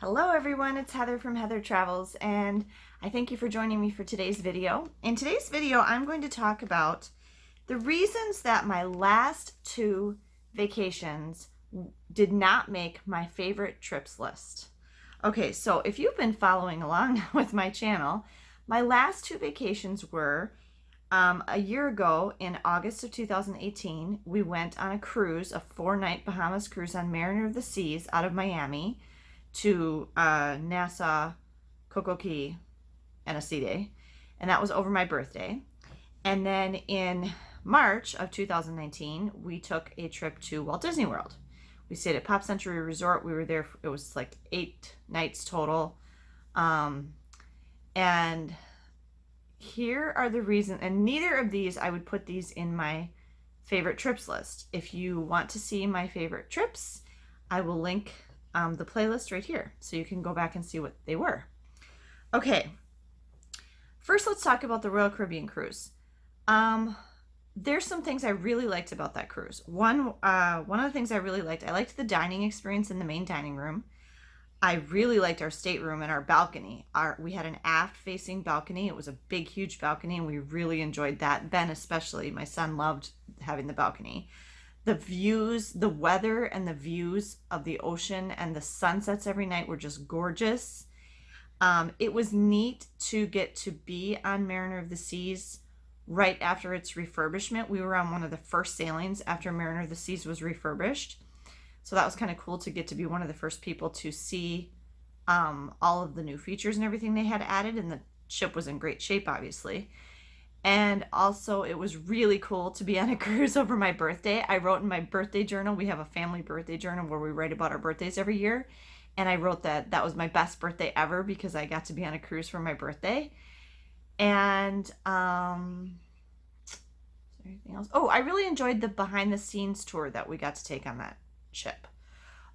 Hello everyone, it's Heather from Heather Travels, and I thank you for joining me for today's video. In today's video, I'm going to talk about the reasons that my last two vacations did not make my favorite trips list. Okay, so if you've been following along with my channel, my last two vacations were a year ago in August of 2018. We went on a cruise, a 4-night Bahamas cruise on Mariner of the Seas out of Miami to Nassau, Coco Cay, and Aside, and that was over my birthday. And then in March of 2019, we took a trip to Walt Disney World. We stayed at Pop Century Resort. We were there, it was like 8 nights total. And here are the reasons, and neither of these, I would put these in my favorite trips list. If you want to see my favorite trips, I will link the playlist right here so you can go back and see what they were. Okay, first let's talk about the Royal Caribbean cruise. There's some things I really liked about that cruise. One of the things I really liked, I liked the dining experience in the main dining room. I really liked our stateroom and our balcony. We had an aft-facing balcony. It was a big, huge balcony, and we really enjoyed that. Ben especially, my son, loved having the balcony. The views, the weather and the views of the ocean and the sunsets every night were just gorgeous. It was neat to get to be on Mariner of the Seas right after its refurbishment. We were on one of the first sailings after Mariner of the Seas was refurbished. So that was kind of cool to get to be one of the first people to see all of the new features and everything they had added, and the ship was in great shape, obviously. And also, it was really cool to be on a cruise over my birthday. I wrote in my birthday journal, we have a family birthday journal where we write about our birthdays every year. And I wrote that that was my best birthday ever because I got to be on a cruise for my birthday. And, is there anything else? Oh, I really enjoyed the behind the scenes tour that we got to take on that ship.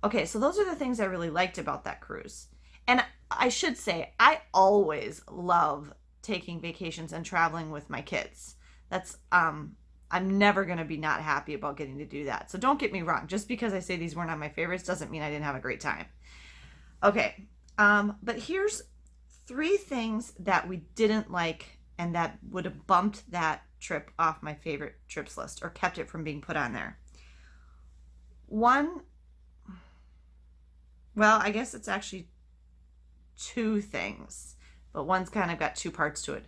Okay, so those are the things I really liked about that cruise. And I should say, I always love taking vacations and traveling with my kids. That's I'm never going to be not happy about getting to do that. So don't get me wrong. Just because I say these were not my favorites doesn't mean I didn't have a great time. Okay, but here's 3 things that we didn't like and that would have bumped that trip off my favorite trips list or kept it from being put on there. One, well, I guess it's actually 2 things, but one's kind of got 2 parts to it.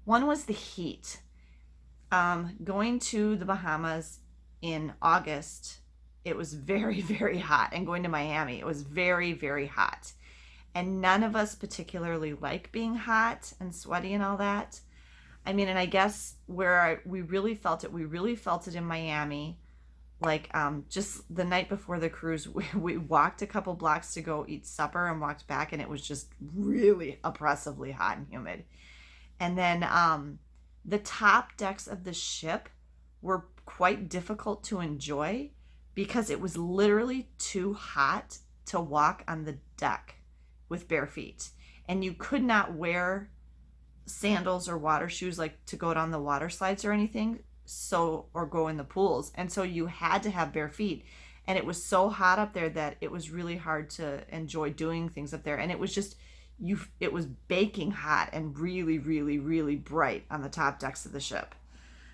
One was the heat. Going to the Bahamas in August, it was very, very hot. And going to Miami, it was very, very hot. And none of us particularly like being hot and sweaty and all that. I mean, and I guess where we really felt it in Miami. Like just the night before the cruise, we walked a couple blocks to go eat supper and walked back, and it was just really oppressively hot and humid. And then the top decks of the ship were quite difficult to enjoy because it was literally too hot to walk on the deck with bare feet. And you could not wear sandals or water shoes like to go down the water slides or anything, or go in the pools, and so you had to have bare feet, and it was so hot up there that it was really hard to enjoy doing things up there. And it was just it was baking hot and really, really, really bright on the top decks of the ship,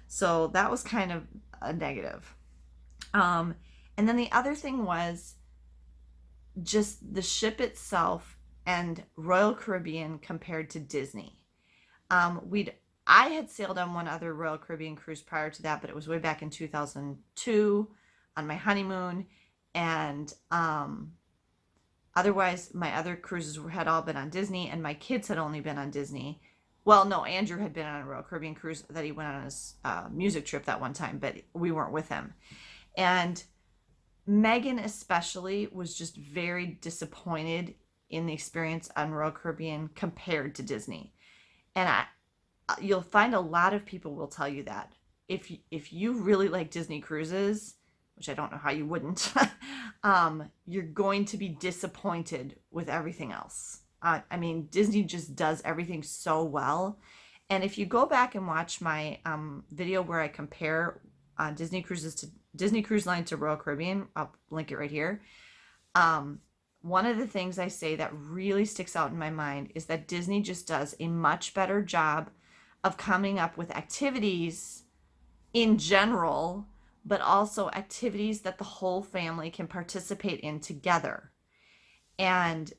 so that was kind of a negative. And then the other thing was just the ship itself and Royal Caribbean compared to Disney. I had sailed on one other Royal Caribbean cruise prior to that, but it was way back in 2002 on my honeymoon. And otherwise, my other cruises had all been on Disney, and my kids had only been on Disney. Well, no, Andrew had been on a Royal Caribbean cruise that he went on his music trip that one time, but we weren't with him. And Megan especially was just very disappointed in the experience on Royal Caribbean compared to Disney. And you'll find a lot of people will tell you that. If you really like Disney cruises, which I don't know how you wouldn't, you're going to be disappointed with everything else. I mean, Disney just does everything so well. And if you go back and watch my video where I compare Disney Cruise Line to Royal Caribbean, I'll link it right here. one of the things I say that really sticks out in my mind is that Disney just does a much better job of coming up with activities in general, but also activities that the whole family can participate in together. And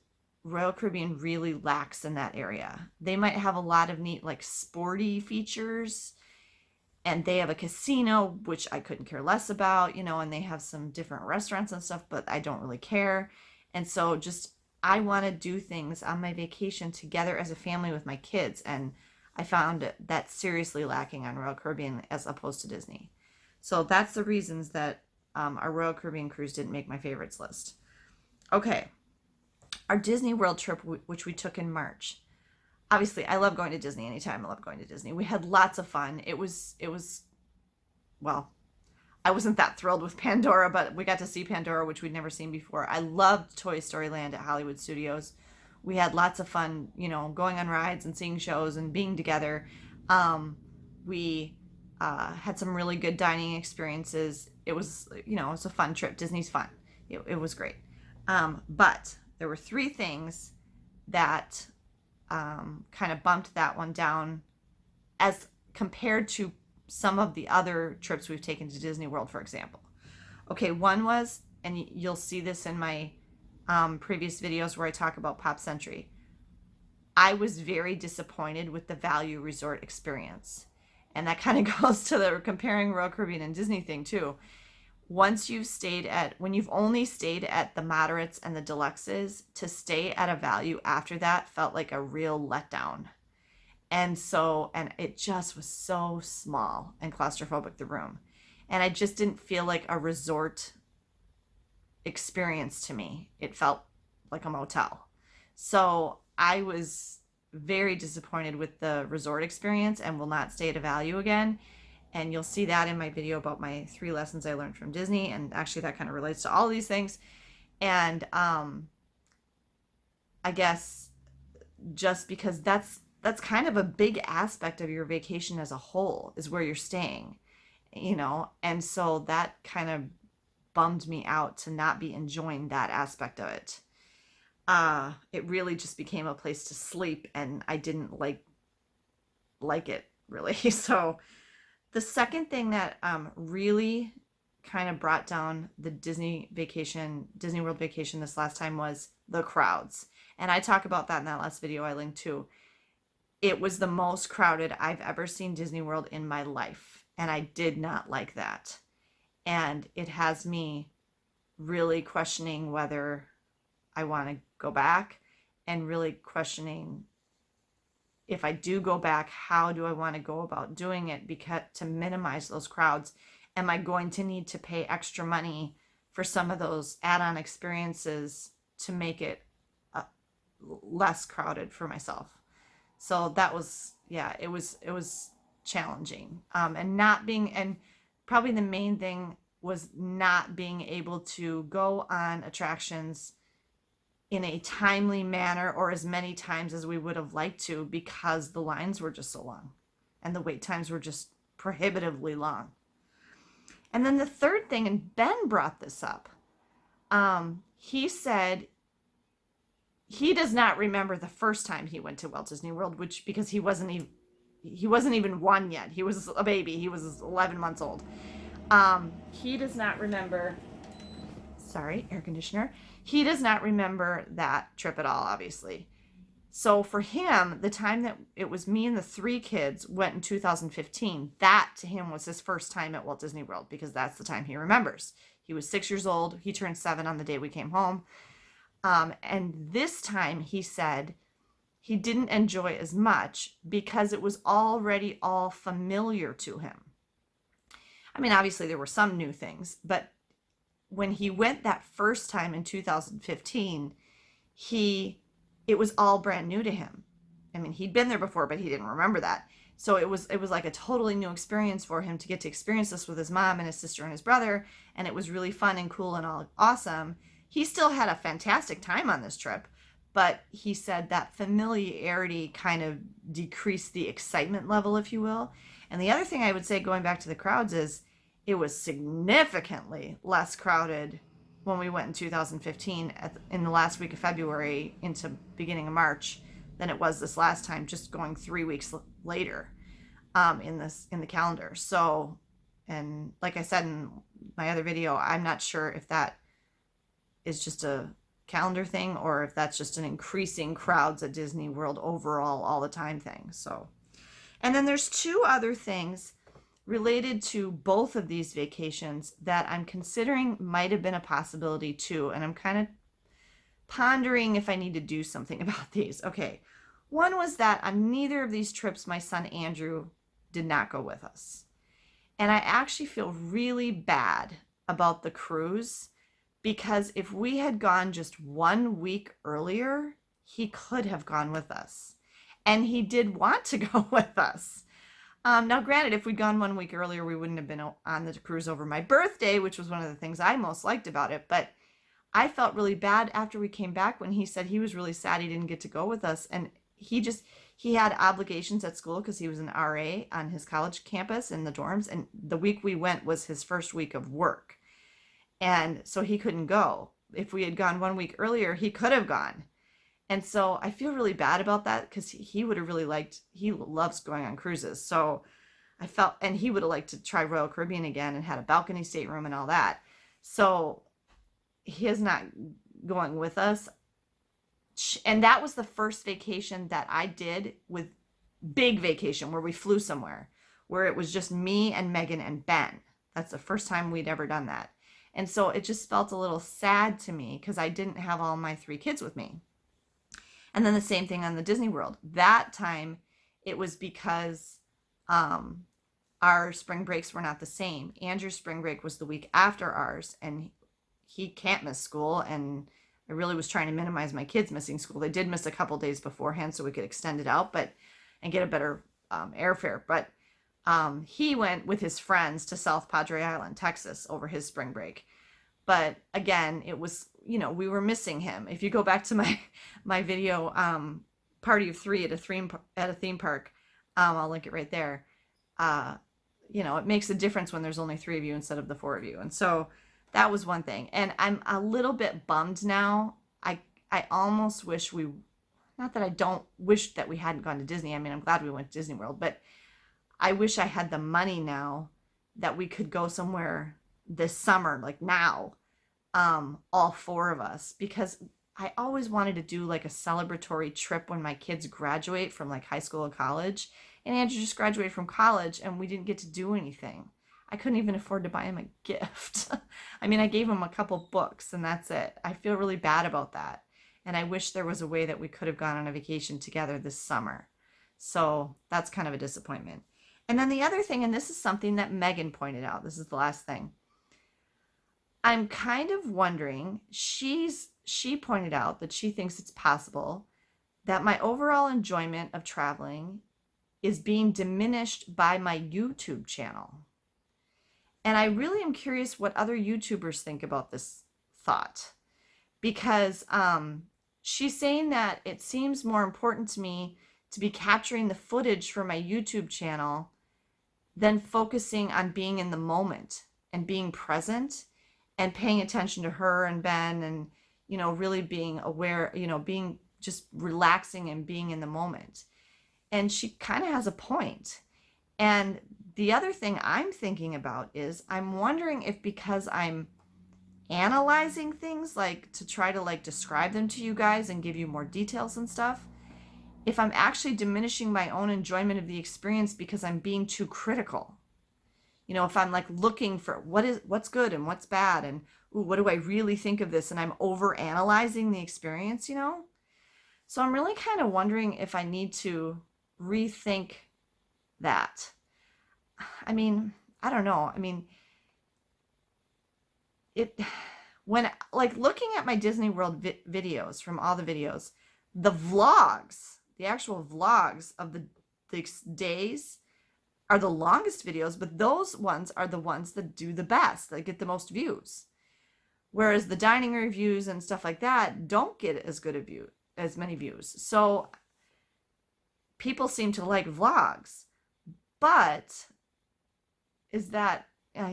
Royal Caribbean really lacks in that area. They might have a lot of neat, like, sporty features, and they have a casino, which I couldn't care less about, and they have some different restaurants and stuff, but I don't really care. And so just, I want to do things on my vacation together as a family with my kids. And I found that seriously lacking on Royal Caribbean as opposed to Disney. So that's the reasons that our Royal Caribbean cruise didn't make my favorites list. Okay. Our Disney World trip, which we took in March. Obviously, I love going to Disney anytime. I love going to Disney. We had lots of fun. It was, well, I wasn't that thrilled with Pandora, but we got to see Pandora, which we'd never seen before. I loved Toy Story Land at Hollywood Studios. We had lots of fun, going on rides and seeing shows and being together. We had some really good dining experiences. It was, it was a fun trip. Disney's fun. It was great. But there were three things that kind of bumped that one down as compared to some of the other trips we've taken to Disney World, for example. Okay, one was, and you'll see this in my previous videos where I talk about Pop Century. I was very disappointed with the value resort experience. And that kind of goes to the comparing Royal Caribbean and Disney thing too. When you've only stayed at the moderates and the deluxes, to stay at a value after that felt like a real letdown. And it just was so small and claustrophobic, the room. And I just didn't feel like a resort experience to me. It felt like a motel. So I was very disappointed with the resort experience and will not stay at a value again. And you'll see that in my video about my 3 lessons I learned from Disney. And actually that kind of relates to all these things. And I guess just because that's kind of a big aspect of your vacation as a whole is where you're staying, and so that kind of bummed me out to not be enjoying that aspect of it. It really just became a place to sleep, and I didn't like it really. So the second thing that really kind of brought down the Disney World vacation this last time was the crowds. And I talk about that in that last video I linked to. It was the most crowded I've ever seen Disney World in my life. And I did not like that. And it has me really questioning whether I want to go back, and really questioning, if I do go back, how do I want to go about doing it to minimize those crowds? Am I going to need to pay extra money for some of those add-on experiences to make it less crowded for myself? So that was, it was challenging. And probably the main thing was not being able to go on attractions in a timely manner or as many times as we would have liked to, because the lines were just so long and the wait times were just prohibitively long. And then the third thing, and Ben brought this up, he said he does not remember the first time he went to Walt Disney World, because he wasn't even 1 yet. He was a baby. He was 11 months old. He does not remember, sorry, air conditioner. He does not remember that trip at all, obviously. So for him, the time that it was me and the 3 kids went in 2015, that to him was his first time at Walt Disney World, because that's the time he remembers. He was 6 years old. He turned 7 on the day we came home. And this time he said he didn't enjoy as much because it was already all familiar to him. I mean, obviously there were some new things, but when he went that first time in 2015, it was all brand new to him. I mean, he'd been there before, but he didn't remember that. So it was like a totally new experience for him to get to experience this with his mom and his sister and his brother. And it was really fun and cool and all awesome. He still had a fantastic time on this trip, but he said that familiarity kind of decreased the excitement level, if you will. And the other thing I would say, going back to the crowds, is it was significantly less crowded when we went in 2015 in the last week of February into beginning of March than it was this last time, just going 3 weeks later in the calendar. So, and like I said in my other video, I'm not sure if that is just a calendar thing or if that's just an increasing crowds at Disney World overall all the time thing. So, and then there's two other things related to both of these vacations that I'm considering might have been a possibility too. And I'm kind of pondering if I need to do something about these. Okay. One was that on neither of these trips, my son Andrew did not go with us. And I actually feel really bad about the cruise because if we had gone just 1 week earlier, he could have gone with us. And he did want to go with us. Now, granted, if we'd gone 1 week earlier, we wouldn't have been on the cruise over my birthday, which was one of the things I most liked about it. But I felt really bad after we came back when he said he was really sad he didn't get to go with us. And he had obligations at school because he was an RA on his college campus in the dorms. And the week we went was his first week of work. And so he couldn't go. If we had gone 1 week earlier, he could have gone. And so I feel really bad about that because he would have really liked, he loves going on cruises. So I felt, and he would have liked to try Royal Caribbean again and had a balcony stateroom and all that. So he is not going with us. And that was the first vacation that I did with big vacation where we flew somewhere where it was just me and Megan and Ben. That's the first time we'd ever done that. And so it just felt a little sad to me because I didn't have all my 3 kids with me. And then the same thing on the Disney World. That time, it was because our spring breaks were not the same. Andrew's spring break was the week after ours, and he can't miss school. And I really was trying to minimize my kids missing school. They did miss a couple days beforehand, so we could extend it out, and get a better airfare. But he went with his friends to South Padre Island, Texas, over his spring break. But again, it was, we were missing him. If you go back to my video, party of 3 at a theme park, I'll link it right there. It makes a difference when there's only 3 of you instead of the 4 of you. And so that was one thing. And I'm a little bit bummed now. I almost wish not that I don't wish that we hadn't gone to Disney. I mean, I'm glad we went to Disney World, but I wish I had the money now that we could go somewhere this summer, like now, all 4 of us, because I always wanted to do like a celebratory trip when my kids graduate from like high school or college. And Andrew just graduated from college and we didn't get to do anything. I couldn't even afford to buy him a gift. I mean, I gave him a couple books and that's it. I feel really bad about that. And I wish there was a way that we could have gone on a vacation together this summer. So that's kind of a disappointment. And then the other thing, and this is something that Megan pointed out, this is the last thing. I'm kind of wondering, she pointed out that she thinks it's possible that my overall enjoyment of traveling is being diminished by my YouTube channel. And I really am curious what other YouTubers think about this thought, because she's saying that it seems more important to me to be capturing the footage for my YouTube channel than focusing on being in the moment and being present and paying attention to her and Ben and, really being aware, being just relaxing and being in the moment. And she kind of has a point. And the other thing I'm thinking about is I'm wondering if because I'm analyzing things like to try to like describe them to you guys and give you more details and stuff, if I'm actually diminishing my own enjoyment of the experience because I'm being too critical. If I'm like looking for what's good and what's bad and what do I really think of this, and I'm over analyzing the experience, So I'm really kind of wondering if I need to rethink that. I mean, I don't know. I mean, when like looking at my Disney World videos from all the videos, the vlogs, the actual vlogs of the days are the longest videos, but those ones are the ones that do the best, that get the most views. Whereas the dining reviews and stuff like that don't get as many views. So people seem to like vlogs, but is that,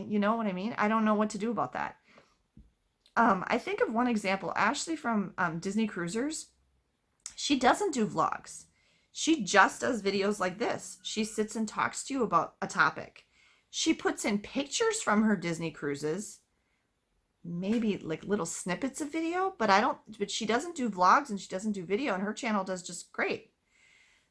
you know what I mean? I don't know what to do about that. I think of one example, Ashley from Disney Cruisers. She doesn't do vlogs. She just does videos like this. She sits and talks to you about a topic. She puts in pictures from her Disney cruises, maybe like little snippets of video, but she doesn't do vlogs and she doesn't do video, and her channel does just great.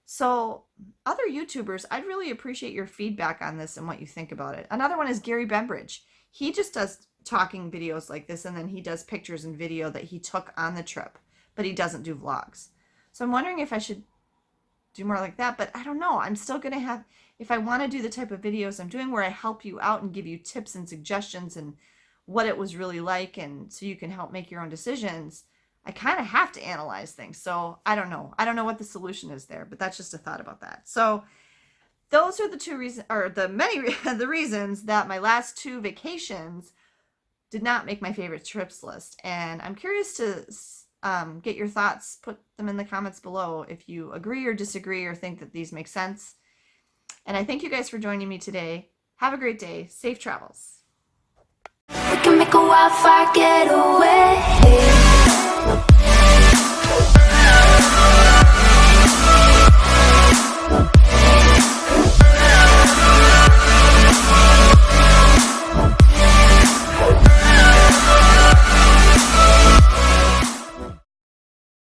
So other YouTubers, I'd really appreciate your feedback on this and what you think about it. Another one is Gary Bembridge. He just does talking videos like this, and then he does pictures and video that he took on the trip, but he doesn't do vlogs. So I'm wondering if I should do more like that, but I don't know. I'm still going to have, if I want to do the type of videos I'm doing where I help you out and give you tips and suggestions and what it was really like, and so you can help make your own decisions, I kind of have to analyze things. So I don't know. I don't know what the solution is there, but that's just a thought about that. So those are the two reasons, or the many the reasons that my last 2 vacations did not make my favorite trips list. And I'm curious to get your thoughts. Put them in the comments below if you agree or disagree or think that these make sense. And I thank you guys for joining me today. Have a great day. Safe travels. We can make a wildfire getaway.